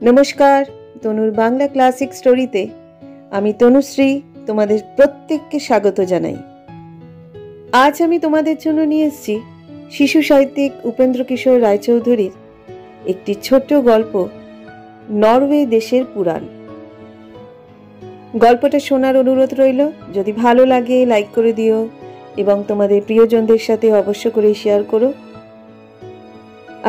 নমস্কার, তনুর বাংলা ক্লাসিক স্টোরিতে আমি তনুশ্রী তোমাদের প্রত্যেককে স্বাগত জানাই। আজ আমি তোমাদের জন্য নিয়ে এসেছি শিশু সাহিত্যিক উপেন্দ্র কিশোর রায়চৌধুরীর একটি ছোট্ট গল্প, নরওয়ে দেশের পুরাণ। গল্পটা শোনার অনুরোধ রইল। যদি ভালো লাগে লাইক করে দিও এবং তোমাদের প্রিয়জনদের সাথে অবশ্য করে শেয়ার করো।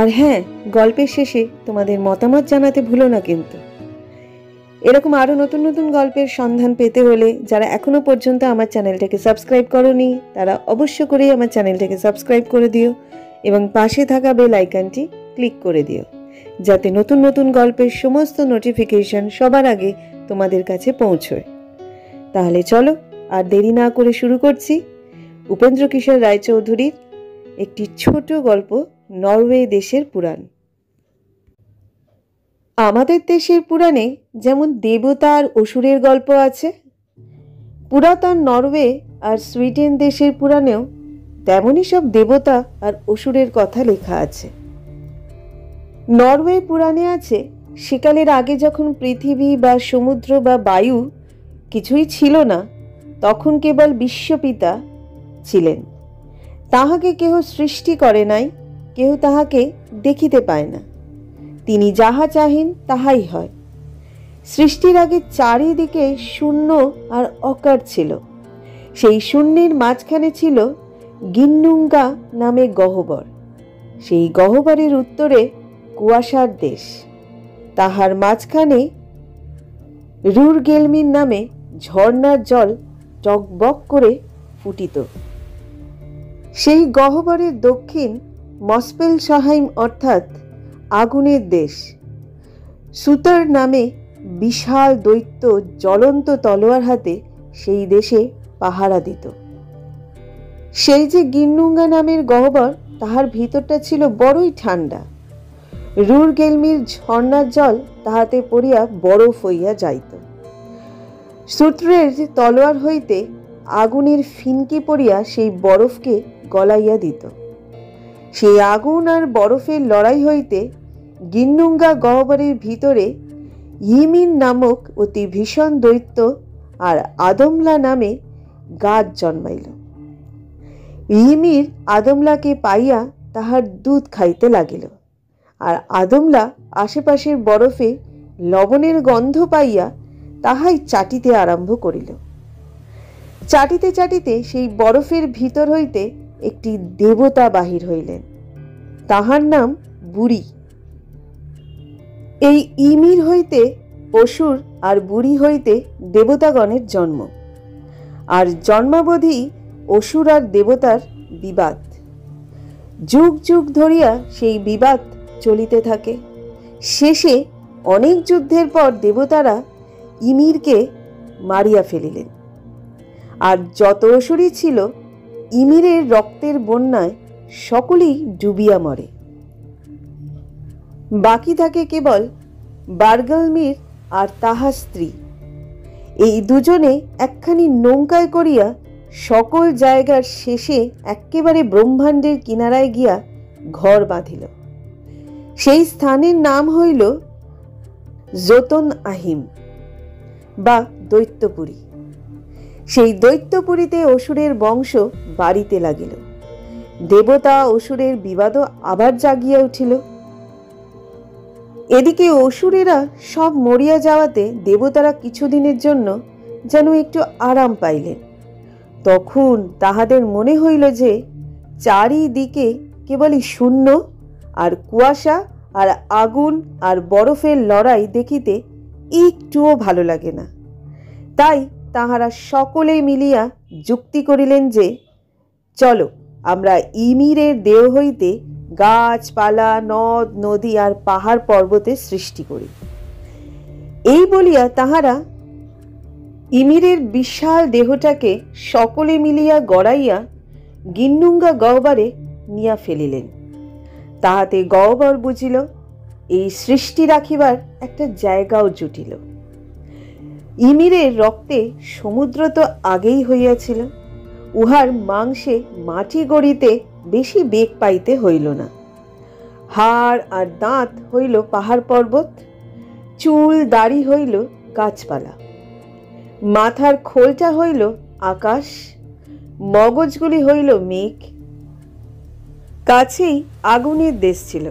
আর হ্যাঁ, গল্পের শেষে তোমাদের মতামত জানাতে ভুলো না কিন্তু। এরকম আরও নতুন নতুন গল্পের সন্ধান পেতে হলে যারা এখনো পর্যন্ত আমার চ্যানেলটাকে সাবস্ক্রাইব করোনি তারা অবশ্য করেই আমার চ্যানেলটাকে সাবস্ক্রাইব করে দিও এবং পাশে থাকা বেল আইকনটি ক্লিক করে দিও, যাতে নতুন নতুন গল্পের সমস্ত নোটিফিকেশন সবার আগে তোমাদের কাছে পৌঁছয়। তাহলে চলো আর দেরি না করে শুরু করছি উপেন্দ্র কিশোর রায়চৌধুরীর একটি ছোট গল্প, নরওয়ে দেশের পুরাণ। আমাদের দেশের পুরাণে যেমন দেবতা আর অসুরের গল্প আছে, পুরাতন নরওয়ে আর সুইডেন দেশের পুরাণেও তেমনই সব দেবতা আর অসুরের কথা লেখা আছে। নরওয়ে পুরাণে আছে, সেকালের আগে যখন পৃথিবী বা সমুদ্র বা বায়ু কিছুই ছিল না, তখন কেবল বিশ্বপিতা ছিলেন। তাহাকে কেহ সৃষ্টি করে নাই, কেহ তাহাকে দেখিতে পায় না। তিনি যাহা চাহেন তাহাই হয়। সৃষ্টির আগে চারিদিকে শূন্য আর অকার ছিল। সেই শূন্যের মাঝখানে ছিল গিন্নুঙ্গা নামে গহ্বর। সেই গহ্বরের উত্তরে কুয়াশার দেশ। তাহার মাঝখানে রুরগেলমিন নামে ঝর্ণার জল টকবক করে ফুটিত। সেই গহ্বরের দক্ষিণ মস্পেলসহাইম অর্থাৎ আগুনের দেশ। সুতার নামে বিশাল দৈত্য জ্বলন্ত তলোয়ার হাতে সেই দেশে পাহারা দিত। সেই যে গিন্নুঙ্গা নামের গহ্বর, তাহার ভিতরটা ছিল বড়ই ঠান্ডা। রুরগেলমির ঝর্ণার জল তাহাতে পড়িয়া বরফ হইয়া যাইত। সূত্রের তলোয়ার হইতে আগুনের ফিনকি পড়িয়া সেই বরফকে গলাইয়া দিত। সেই আগুন আর বরফের লড়াই হইতে গিন্নুঙ্গা গহ্বরের ভিতরে ইমির নামক অতি ভীষণ দৈত্য আর আদমলা নামে গাছ জন্মাইল। ইমির আদমলাকে পাইয়া তাহার দুধ খাইতে লাগিল, আর আদমলা আশেপাশের বরফে লবণের গন্ধ পাইয়া তাহাই চাটিতে আরম্ভ করিল। চাটিতে চাটিতে সেই বরফের ভিতর হইতে একটি দেবতা বাহির হইলেন। তাহার নাম বুড়ি। এই ইমির হইতে অসুর আর বুড়ি হইতে দেবতাগণের জন্ম। আর জন্মাবধি অসুর আর দেবতার বিবাদ। যুগ যুগ ধরিয়া সেই বিবাদ চলিতে থাকে। শেষে অনেক যুদ্ধের পর দেবতারা ইমিরকে মারিয়া ফেলিলেন। আর যত অসুরই ছিল, ইমিরের রক্তের বন্যায় সকলেই ডুবিয়া মরে। বাকি থাকে কেবল বার্গলমির আর তাহার স্ত্রী। এই দুজনে একখানি নৌকায় করিয়া সকল জায়গার শেষে একেবারে ব্রহ্মাণ্ডের কিনারায় গিয়া ঘর বাঁধিল। সেই স্থানের নাম হইল জোতন আহিম বা দৈত্যপুরী। সেই দৈত্যপুরীতে অসুরের বংশ বাড়িতে লাগিল। দেবতা অসুরের বিবাদও আবার জাগিয়া উঠিল। এদিকে অসুরেরা সব মরিয়া যাওয়াতে দেবতারা কিছুদিনের জন্য যেন একটু আরাম পাইলেন। তখন তাহাদের মনে হইল যে চারিদিকে কেবলই শূন্য আর কুয়াশা আর আগুন আর বরফের লড়াই দেখিতে একটুও ভালো লাগে না। তাই তাহারা সকলে মিলিয়া যুক্তি করিলেন যে চলো আমরা ইমিরের দেহ হইতে গাছপালা, নদ নদী আর পাহাড় পর্বতের সৃষ্টি করি। এই বলিয়া তাহারা ইমিরের বিশাল দেহটাকে সকলে মিলিয়া গড়াইয়া গিন্নুঙ্গা গহ্বরে নিয়া ফেলিলেন। তাহাতে গহ্বর বুঝিল, এই সৃষ্টি রাখিবার একটা জায়গাও জুটিল। ইমিরের রক্তে সমুদ্র তো আগেই হইয়াছিল, উহার মাংসে মাটি গড়িতে বেশি বেগ পাইতে হইল না। হাড় আর দাঁত হইল পাহাড় পর্বত। চুল দাড়ি হইল গাছপালা, মাথার খোলটা হইল আকাশ, মগজগুলি হইল মেঘ। কাছেই আগুনের দেশ ছিল,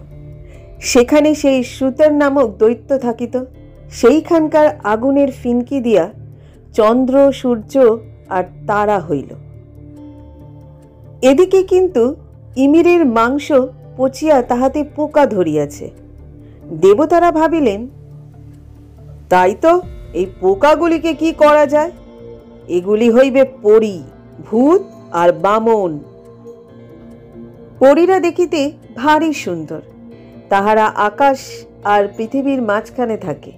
সেখানে সেই সুতার নামক দৈত্য থাকিত। সেইখানকার আগুনের ফিনকি দিয়া চন্দ্র সূর্য আর তারা হইল। এদিকে কিন্তু ইমিরের মাংস পচিয়া তাহাতে পোকা ধরিয়াছে। দেবতারা ভাবিলেন, তাই তো, এই পোকাগুলিকে কি করা যায়? এগুলি হইবে পরী, ভূত আর বামন। পরীরা দেখিতে ভারী সুন্দর, তাহারা আকাশ আর পৃথিবীর মাঝখানে থাকে,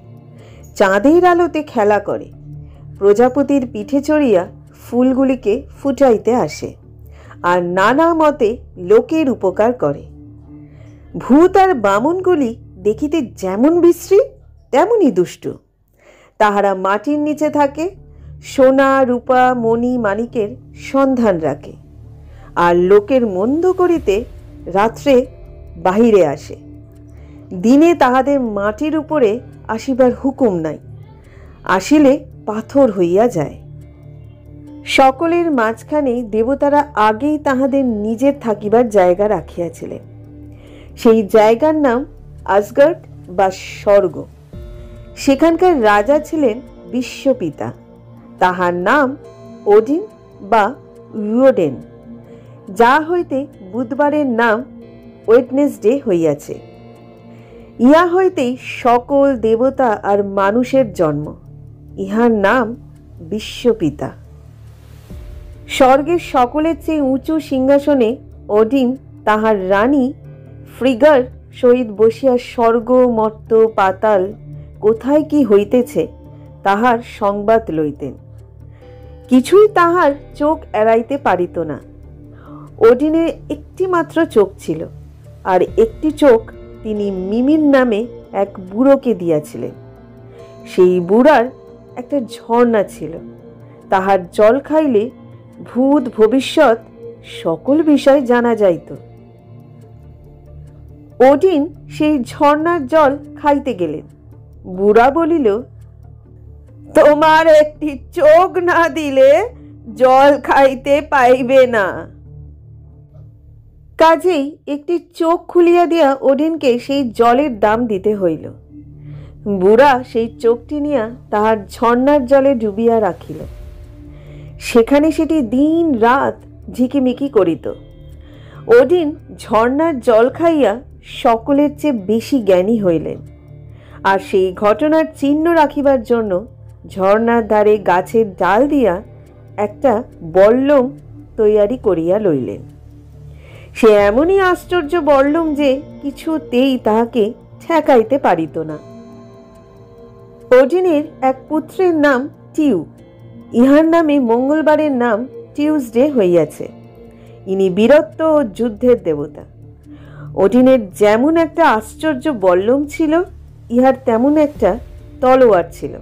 চাঁদের আলোতে খেলা করে, প্রজাপতির পিঠে চড়িয়া ফুলগুলিকে ফুটাইতে আসে, আর নানা মতে লোকের উপকার করে। ভূত আর বামনগুলি দেখিতে যেমন বিশ্রী তেমনই দুষ্টু। তাহারা মাটির নিচে থাকে, সোনা রূপা মণি মাণিকের সন্ধান রাখে, আর লোকের মন্দ করিতে রাত্রে বাহিরে আসে। দিনে তাহাদের মাটির উপরে আসিবার হুকুম নাই, আসিলে পাথর হইয়া যায়। সকলের মাঝখানে দেবতারা আগেই তাহাদের নিজের থাকিবার জায়গা রাখিয়াছিলেন। সেই জায়গার নাম আসগার্ড বা স্বর্গ। সেখানকার রাজা ছিলেন বিশ্বপিতা, তাহার নাম ওডিন বা ইয়োডেন, যা হইতে বুধবারের নাম ওয়েডনেসডে হইয়াছে। ইহা হইতেই সকল দেবতা আর মানুষের জন্ম। ইহার নাম বিশ্বপিতা। স্বর্গের সকলের চেয়ে উঁচু সিংহাসনে ওডিন তাহার রানী ফ্রিগার সহিত বসিয়া স্বর্গ মর্ত পাতাল কোথায় কি হইতেছে তাহার সংবাদ লইতেন। কিছুই তাহার চোখ এড়াইতে পারিত না। ওডিনের একটি মাত্র চোখ ছিল, আর একটি চোখ তিনি মিমির নামে এক বুড়োকে দিয়াছিলেন। সেই বুড়ার একটা ঝর্ণা ছিল, তাহার জল খাইলে ভূত ভবিষ্যৎ সকল বিষয় জানা যাইত। ওডিন সেই ঝর্ণার জল খাইতে গেলেন। বুড়া বলিল, তোমার একটি চোখ না দিলে জল খাইতে পাইবে না। কাজেই একটি চোখ খুলিয়া দিয়া ওডিনকে সেই জলের দাম দিতে হইল। বুড়া সেই চোখটি নিয়া তাহার ঝর্ণার জলে ডুবিয়া রাখিল। সেখানে সেটি দিন রাত ঝিকিমিকি করিত। ওডিন ঝর্ণার জল খাইয়া সকলের চেয়ে বেশি জ্ঞানী হইলেন, আর সেই ঘটনার চিহ্ন রাখিবার জন্য ঝর্ণার ধারে গাছের ডাল দিয়া একটা বল্লম তৈয়ারি করিয়া লইলেন। সে এমনই আশ্চর্য বল্লম যে কিছুতেই তাহাকে ঠেকাইতে পারিত না। ওডিনের এক পুত্রের নাম টিউ। ইহার নামে মঙ্গলবারের নাম টিউসডে হইয়াছে। ইনি বীরত্ব ও যুদ্ধের দেবতা। ওডিনের যেমন একটা আশ্চর্য বল্লম ছিল, ইহার তেমন একটা তলোয়ার ছিল।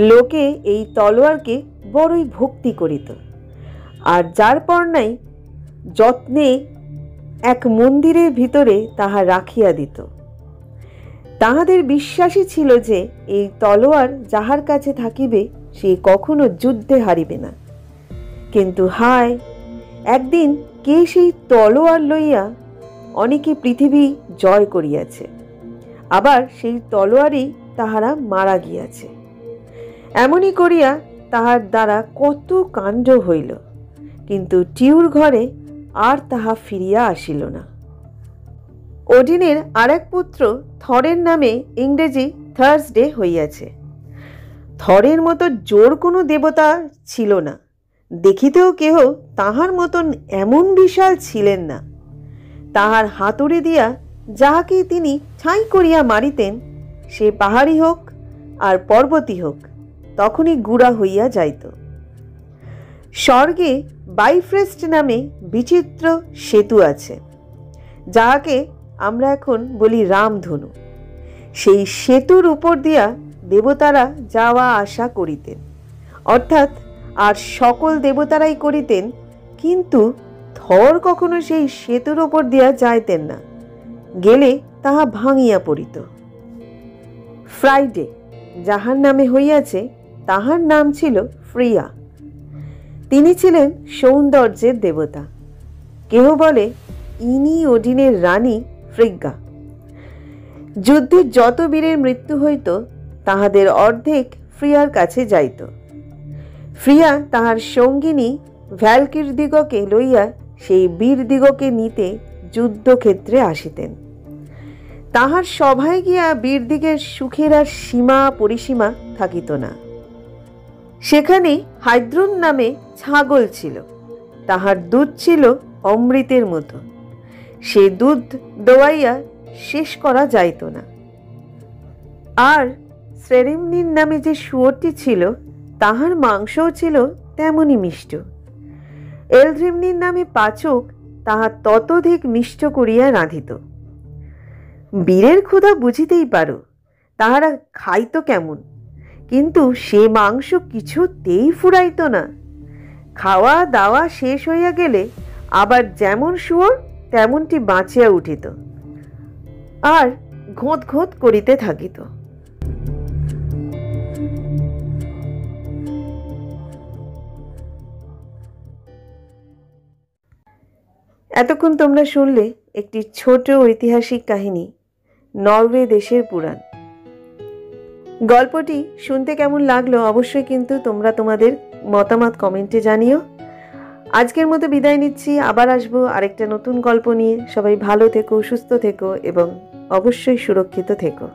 লোকে এই তলোয়ারকে বড়ই ভক্তি করিত, আর যার পর নাই যত্নে এক মন্দিরের ভিতরে তাহা রাখিয়া দিত। তাহাদের বিশ্বাসই ছিল যে এই তলোয়ার যাহার কাছে থাকিবে সে কখনো যুদ্ধে হারিবে না। কিন্তু হায়, একদিন কে সেই তলোয়ার লইয়া অনেকে পৃথিবী জয় করিয়াছে, আবার সেই তলোয়ারই তাহারা মারা গিয়াছে। এমনই করিয়া তাহার দ্বারা কত কাণ্ড হইল, কিন্তু টিউর ঘরে আর তাহা ফিরিয়া আসিল না। ওডিনের আর এক পুত্র থরের নামে ইংরেজি থার্সডে হইয়াছে। থরের মতো জোর কোনো দেবতা ছিল না, দেখিতেও কেহ তাহার মতন এমন বিশাল ছিলেন না। তাহার হাতুড়ি দিয়া যাহাকে তিনি ঠাঁই করিয়া মারিতেন, সে পাহাড়ি হোক আর পর্বতী হোক, তখনই গুড়া হইয়া যাইত। স্বর্গে বাইফ্রেস্ট নামে বিচিত্র সেতু আছে, যাহাকে আমরা এখন বলি রামধনু। সেই সেতুর উপর দিয়া দেবতারা যাওয়া আসা করিতেন, অর্থাৎ আর সকল দেবতারাই করিতেন, কিন্তু থর কখনো সেই সেতুর উপর দিয়া যাইতেন না, গেলে তাহা ভাঙিয়া পড়িত। ফ্রাইডে যাহার নামে হইয়াছে তাহার নাম ছিল ফ্রিয়া। তিনি ছিলেন সৌন্দর্যের দেবতা। কেহ বলে ইনি ওডিনের রানী ফ্রিগ্গা। যুদ্ধে যত বীরের মৃত্যু হইত তাহাদের অর্ধেক ফ্রিয়ার কাছে যাইত। ফ্রিয়া তাহার সঙ্গিনী ভ্যালকিরদিগকে লইয়া সেই বীরদিগকে নিতে যুদ্ধক্ষেত্রে আসিতেন। তাহার সভায় গিয়া বীরদিগের সুখের আর সীমা পরিসীমা থাকিত না। সেখানে হাইদ্রুন নামে ছাগল ছিল, তাহার দুধ ছিল অমৃতের মতো। সে দুধ দোয়াইয়া শেষ করা যাইত না। আর সেরেমনির নামে যে শুয়োরটি ছিল তাহার মাংসও ছিল তেমনই মিষ্ট। এলধৃমনির নামে পাচক তাহা ততোধিক মিষ্ট করিয়া রাঁধিত। বীরের ক্ষুধা বুঝিতেই পারো, তাহারা খাইত কেমন, কিন্তু সে মাংস কিছুতেই ফুরাইত না। খাওয়া দাওয়া শেষ হইয়া গেলে আবার যেমন শুয়োর তেমনটি বাঁচিয়া উঠিত আর ঘোঁত ঘোঁত করিতে থাকিত। এতক্ষণ তোমরা শুনলে একটি ছোট ঐতিহাসিক কাহিনী, নরওয়ে দেশের পুরাণ। গল্পটি শুনতে কেমন লাগলো অবশ্যই কিন্তু তোমরা তোমাদের মতামত কমেন্টে জানিও। আজকের মতো বিদায় নিচ্ছি, আবার আসবো আরেকটা নতুন গল্প নিয়ে। সবাই ভালো থেকো, সুস্থ থেকো এবং অবশ্যই সুরক্ষিত থেকো।